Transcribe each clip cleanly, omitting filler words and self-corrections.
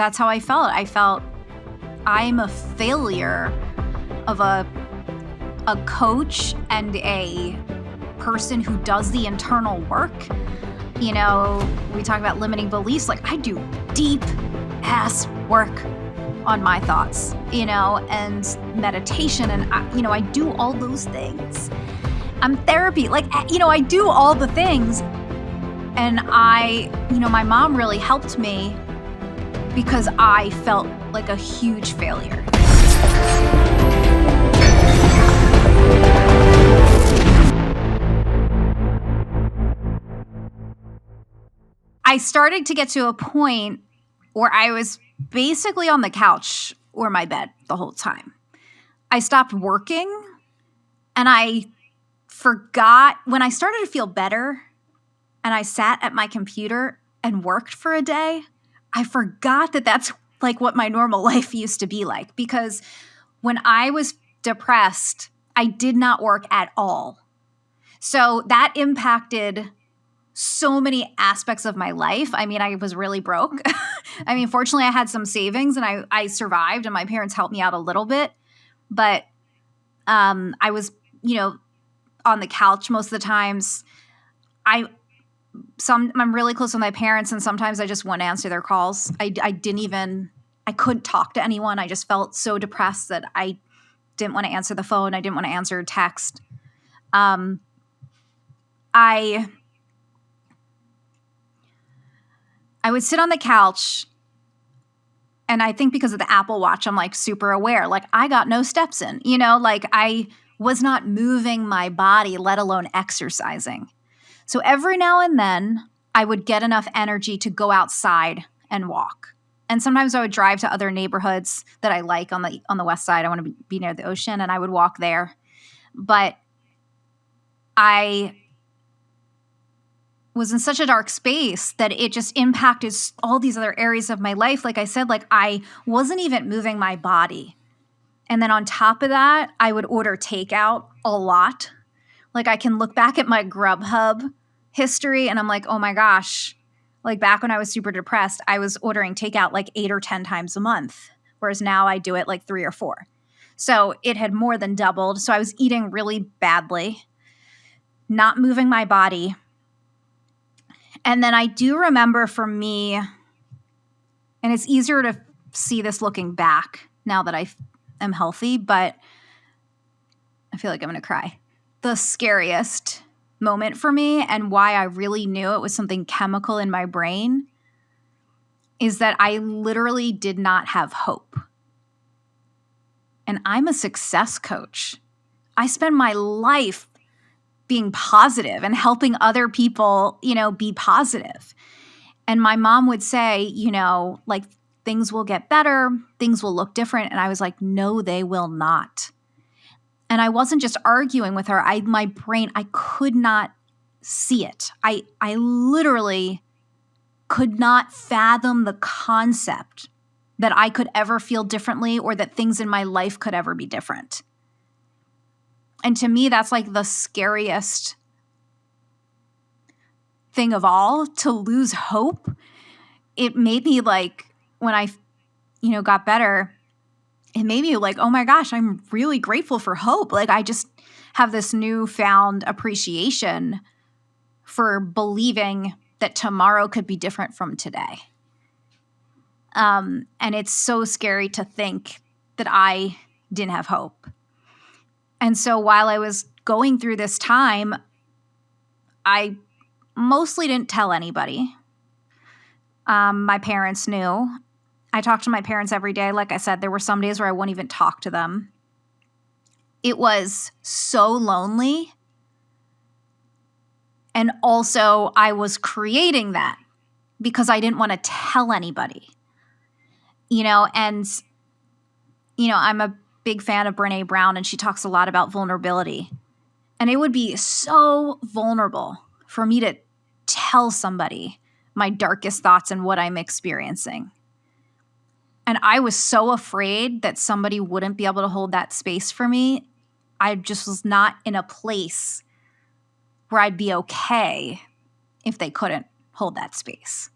that's how I felt. I felt I'm a failure of a coach and a person who does the internal work. You know, we talk about limiting beliefs. Like, I do deep ass work on my thoughts, you know, and meditation. And, I do all those things. I'm therapy. Like, I do all the things. And my mom really helped me because I felt like a huge failure. I started to get to a point where I was basically on the couch or my bed the whole time. I stopped working and I forgot when I started to feel better and I sat at my computer and worked for a day, I forgot that that's like what my normal life used to be like, because when I was depressed, I did not work at all. So that impacted so many aspects of my life. I mean, I was really broke. I mean, fortunately, I had some savings and I survived and my parents helped me out a little bit. But I was, on the couch most of the times. I'm really close with my parents and sometimes I just wouldn't answer their calls. I couldn't talk to anyone. I just felt so depressed that I didn't want to answer the phone. I didn't want to answer text. I would sit on the couch and I think because of the Apple Watch, I'm like super aware. Like I got no steps in, like I was not moving my body, let alone exercising. So every now and then I would get enough energy to go outside and walk. And sometimes I would drive to other neighborhoods that I like on the west side. I want to be near the ocean and I would walk there. But I was in such a dark space that it just impacted all these other areas of my life. Like I said, like I wasn't even moving my body. And then on top of that, I would order takeout a lot. Like I can look back at my Grubhub history and I'm like, oh my gosh, like back when I was super depressed, I was ordering takeout like 8 or 10 times a month. Whereas now I do it like 3 or 4. So it had more than doubled. So I was eating really badly, not moving my body. And then I do remember for me, and it's easier to see this looking back now that I am healthy, but I feel like I'm going to cry. The scariest moment for me and why I really knew it was something chemical in my brain is that I literally did not have hope. And I'm a success coach. I spend my life being positive and helping other people, be positive. And my mom would say, like things will get better, things will look different. And I was like, no, they will not. And I wasn't just arguing with her. My brain, I could not see it. I literally could not fathom the concept that I could ever feel differently or that things in my life could ever be different. And to me, that's like the scariest thing of all, to lose hope. It made me like, when I, got better, it made me like, oh my gosh, I'm really grateful for hope. Like I just have this newfound appreciation for believing that tomorrow could be different from today. And it's so scary to think that I didn't have hope. And so while I was going through this time, I mostly didn't tell anybody. My parents knew. I talked to my parents every day. Like I said, there were some days where I wouldn't even talk to them. It was so lonely. And also I was creating that because I didn't want to tell anybody, and, I'm a big fan of Brené Brown and she talks a lot about vulnerability. And it would be so vulnerable for me to tell somebody my darkest thoughts and what I'm experiencing. And I was so afraid that somebody wouldn't be able to hold that space for me. I just was not in a place where I'd be okay if they couldn't hold that space.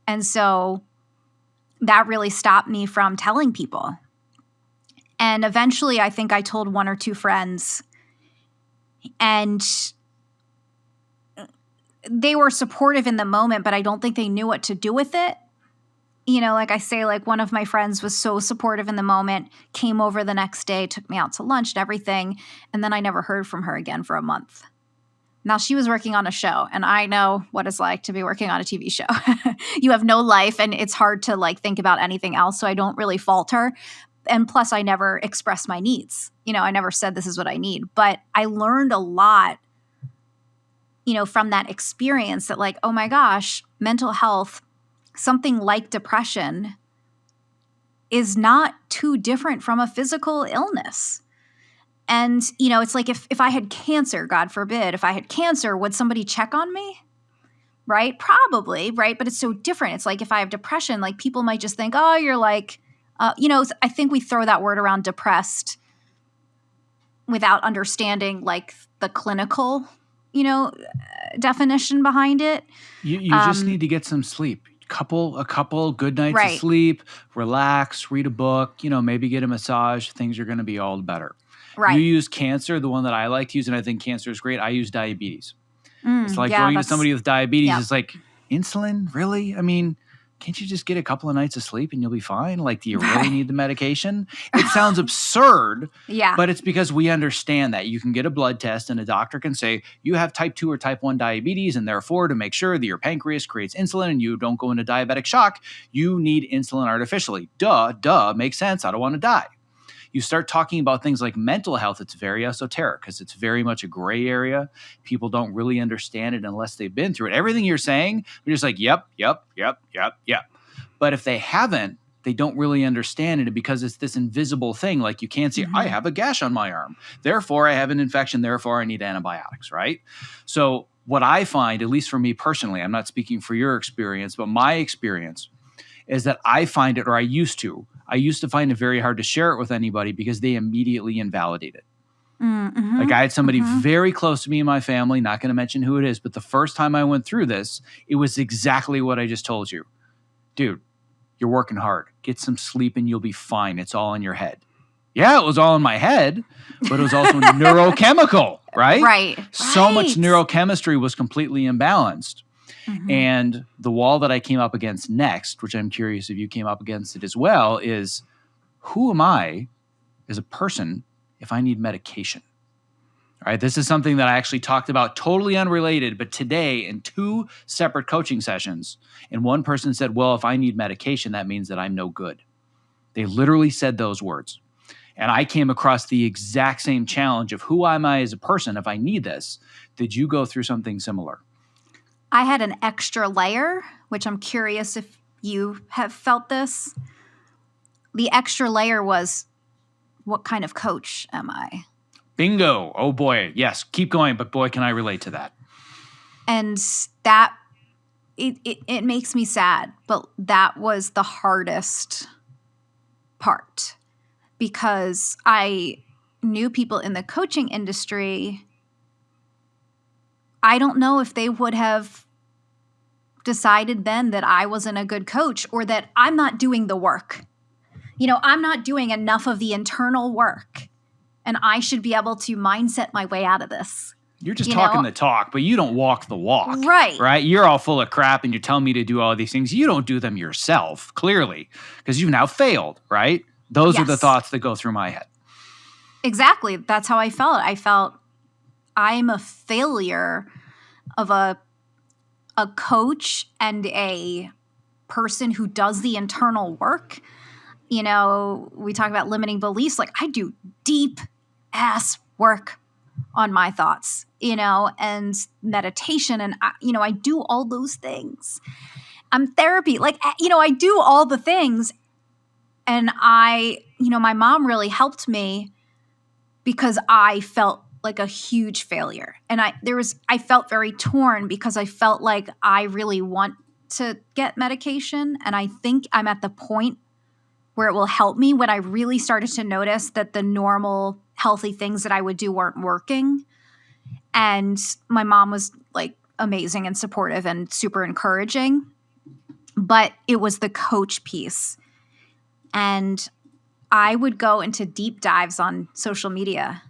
And so that really stopped me from telling people. And eventually I think I told one or two friends, and they were supportive in the moment, but I don't think they knew what to do with it. Like I say, like one of my friends was so supportive in the moment, came over the next day, took me out to lunch and everything. And then I never heard from her again for a month. Now she was working on a show, and I know what it's like to be working on a TV show. You have no life, and it's hard to like think about anything else. So I don't really fault her. And plus I never expressed my needs. I never said this is what I need, but I learned a lot, from that experience that like, oh my gosh, mental health, something like depression, is not too different from a physical illness. And, it's like if I had cancer, God forbid, if I had cancer, would somebody check on me? Right? Probably, right? But it's so different. It's like if I have depression, like people might just think, oh, you're like, I think we throw that word around, depressed, without understanding like the clinical, definition behind it. You just need to get some sleep. A couple good nights of sleep, relax, read a book, maybe get a massage. Things are going to be all better. Right. You use cancer. The one that I like to use, and I think cancer is great, I use diabetes. It's like going to somebody with diabetes. Yep. It's like, insulin? Really? I mean, can't you just get a couple of nights of sleep and you'll be fine? Like, do you really need the medication? It sounds absurd, but it's because we understand that. You can get a blood test and a doctor can say, you have type 2 or type 1 diabetes, and therefore to make sure that your pancreas creates insulin and you don't go into diabetic shock, you need insulin artificially. Duh, makes sense. I don't want to die. You start talking about things like mental health, it's very esoteric because it's very much a gray area. People don't really understand it unless they've been through it. Everything you're saying, they're just like, yep. But if they haven't, they don't really understand it because it's this invisible thing. Like you can't see, I have a gash on my arm. Therefore, I have an infection. Therefore, I need antibiotics, right? So what I find, at least for me personally, I'm not speaking for your experience, but my experience is that I find it, or I used to find it very hard to share it with anybody because they immediately invalidate it. Like I had somebody very close to me in my family, not going to mention who it is, but the first time I went through this, it was exactly what I just told you. Dude, you're working hard. Get some sleep and you'll be fine. It's all in your head. Yeah, it was all in my head, but it was also neurochemical, right? Right. So much neurochemistry was completely imbalanced. And the wall that I came up against next, which I'm curious if you came up against it as well, is who am I as a person if I need medication? All right, this is something that I actually talked about, totally unrelated, but today in 2 separate coaching sessions. And one person said, well, if I need medication, that means that I'm no good. They literally said those words. And I came across the exact same challenge of who am I as a person if I need this? Did you go through something similar? I had an extra layer, which I'm curious if you have felt this. The extra layer was, what kind of coach am I? Bingo. Oh boy. Yes. Keep going. But boy, can I relate to that. And that, it makes me sad, but that was the hardest part because I knew people in the coaching industry. I don't know if they would have decided then that I wasn't a good coach or that I'm not doing the work. I'm not doing enough of the internal work, and I should be able to mindset my way out of this. You're just talking the talk, but you don't walk the walk. Right. Right? You're all full of crap and you're telling me to do all these things. You don't do them yourself, clearly, because you've now failed, right? Those are the thoughts that go through my head. Exactly. That's how I felt. I felt I'm a failure of a coach and a person who does the internal work. We talk about limiting beliefs. Like I do deep ass work on my thoughts, and meditation. And, I do all those things. I'm therapy. Like, I do all the things. And my mom really helped me because I felt like a huge failure. And I felt very torn because I felt like I really want to get medication. And I think I'm at the point where it will help me when I really started to notice that the normal healthy things that I would do weren't working. And my mom was like amazing and supportive and super encouraging. but it was the coach piece. And I would go into deep dives on social media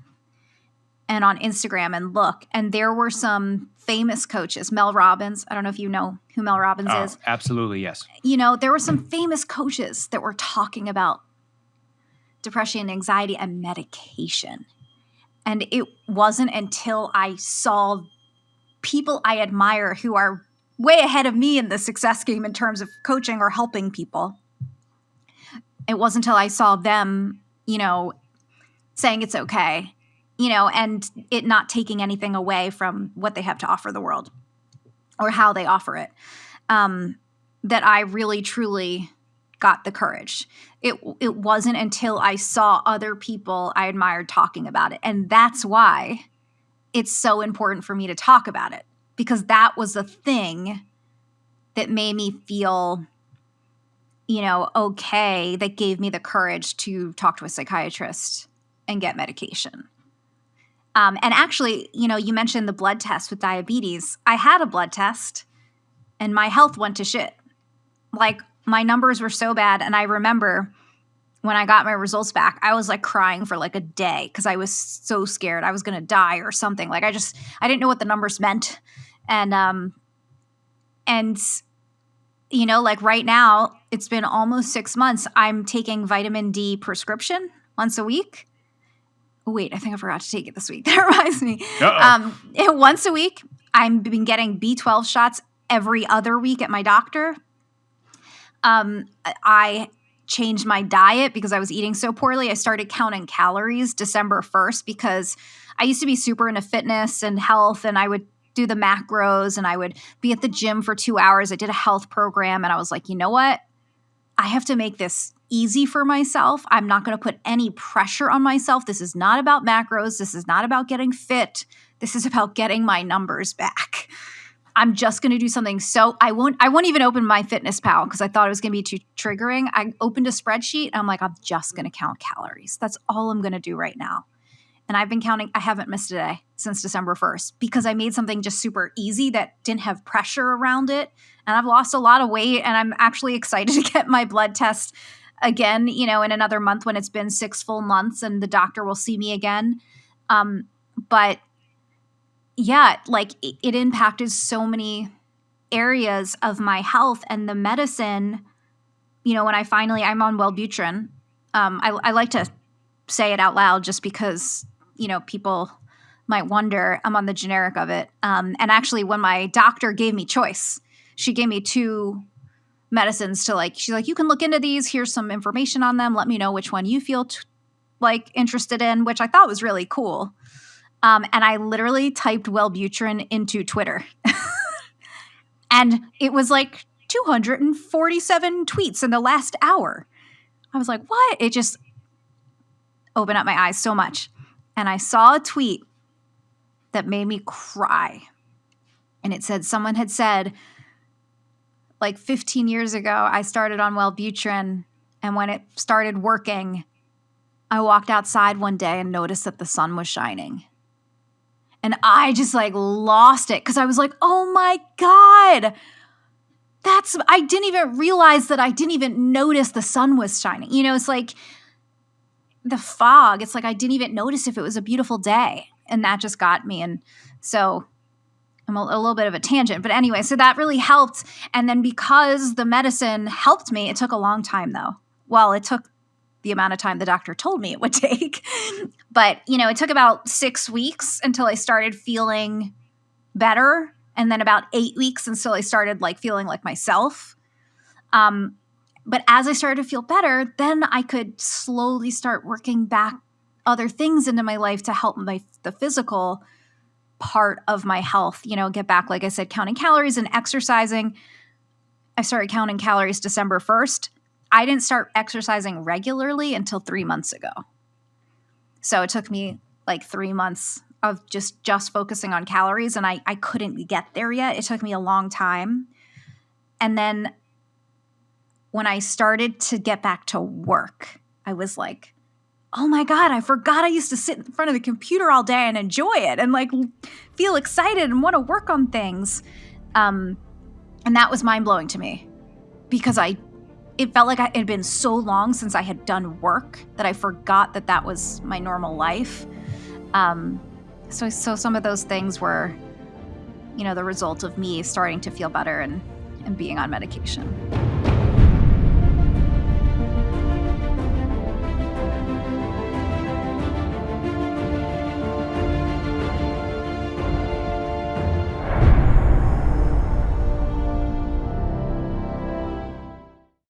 and on Instagram and look, and there were some famous coaches. Mel Robbins, I don't know if you know who Mel Robbins is. Absolutely, yes. There were some famous coaches that were talking about depression, anxiety, and medication. And it wasn't until I saw people I admire who are way ahead of me in the success game in terms of coaching or helping people. It wasn't until I saw them, saying it's okay, and it not taking anything away from what they have to offer the world or how they offer it, that I really, truly got the courage. It wasn't until I saw other people I admired talking about it. And that's why it's so important for me to talk about it, because that was the thing that made me feel, okay, that gave me the courage to talk to a psychiatrist and get medication. And actually, you mentioned the blood test with diabetes. I had a blood test and my health went to shit. Like, my numbers were so bad. And I remember when I got my results back, I was like crying for like a day because I was so scared I was going to die or something. Like, I didn't know what the numbers meant. And like right now, it's been almost 6 months. I'm taking vitamin D prescription once a week. Oh, wait, I think I forgot to take it this week. That reminds me. Once a week, I've been getting B12 shots every other week at my doctor. I changed my diet because I was eating so poorly. I started counting calories December 1st because I used to be super into fitness and health, and I would do the macros and I would be at the gym for 2 hours. I did a health program and I was like, you know what? I have to make this easy for myself. I'm not going to put any pressure on myself. This is not about macros. This is not about getting fit. This is about getting my numbers back. I'm just going to do something. So I won't even open my Fitness Pal because I thought it was going to be too triggering. I opened a spreadsheet. And I'm like, I'm just going to count calories. That's all I'm going to do right now. And I've been counting. I haven't missed a day since December 1st because I made something just super easy that didn't have pressure around it. And I've lost a lot of weight, and I'm actually excited to get my blood test again, in another month when it's been 6 full months and the doctor will see me again. But yeah, like it impacted so many areas of my health and the medicine. When I'm on Wellbutrin. I like to say it out loud just because, people might wonder. I'm on the generic of it. And actually, when my doctor gave me choice, she gave me 2 medicines to she's like, you can look into these. Here's some information on them. Let me know which one you feel interested in, which I thought was really cool. And I literally typed Wellbutrin into Twitter. And it was like 247 tweets in the last hour. I was like, what? It just opened up my eyes so much. And I saw a tweet that made me cry. And it said, someone had said, 15 years ago, I started on Wellbutrin. And when it started working, I walked outside one day and noticed that the sun was shining. And I just lost it because I was like, oh my God, I didn't even realize that. I didn't even notice the sun was shining. It's like the fog. It's like I didn't even notice if it was a beautiful day. And that just got me. And so I'm a little bit of a tangent. But anyway, so that really helped. And then because the medicine helped me, it took a long time though. Well, it took the amount of time the doctor told me it would take. But, it took about 6 weeks until I started feeling better. And then about 8 weeks until I started feeling like myself. But as I started to feel better, then I could slowly start working back other things into my life to help the physical part of my health, get back, like I said, counting calories and exercising. I started counting calories December 1st. I didn't start exercising regularly until 3 months ago. So it took me 3 months of just focusing on calories, and I couldn't get there yet. It took me a long time. And then when I started to get back to work, I was like, oh my God, I forgot I used to sit in front of the computer all day and enjoy it and feel excited and want to work on things. And that was mind-blowing to me. because it felt like it had been so long since I had done work that I forgot that that was my normal life. So some of those things were, the result of me starting to feel better and being on medication.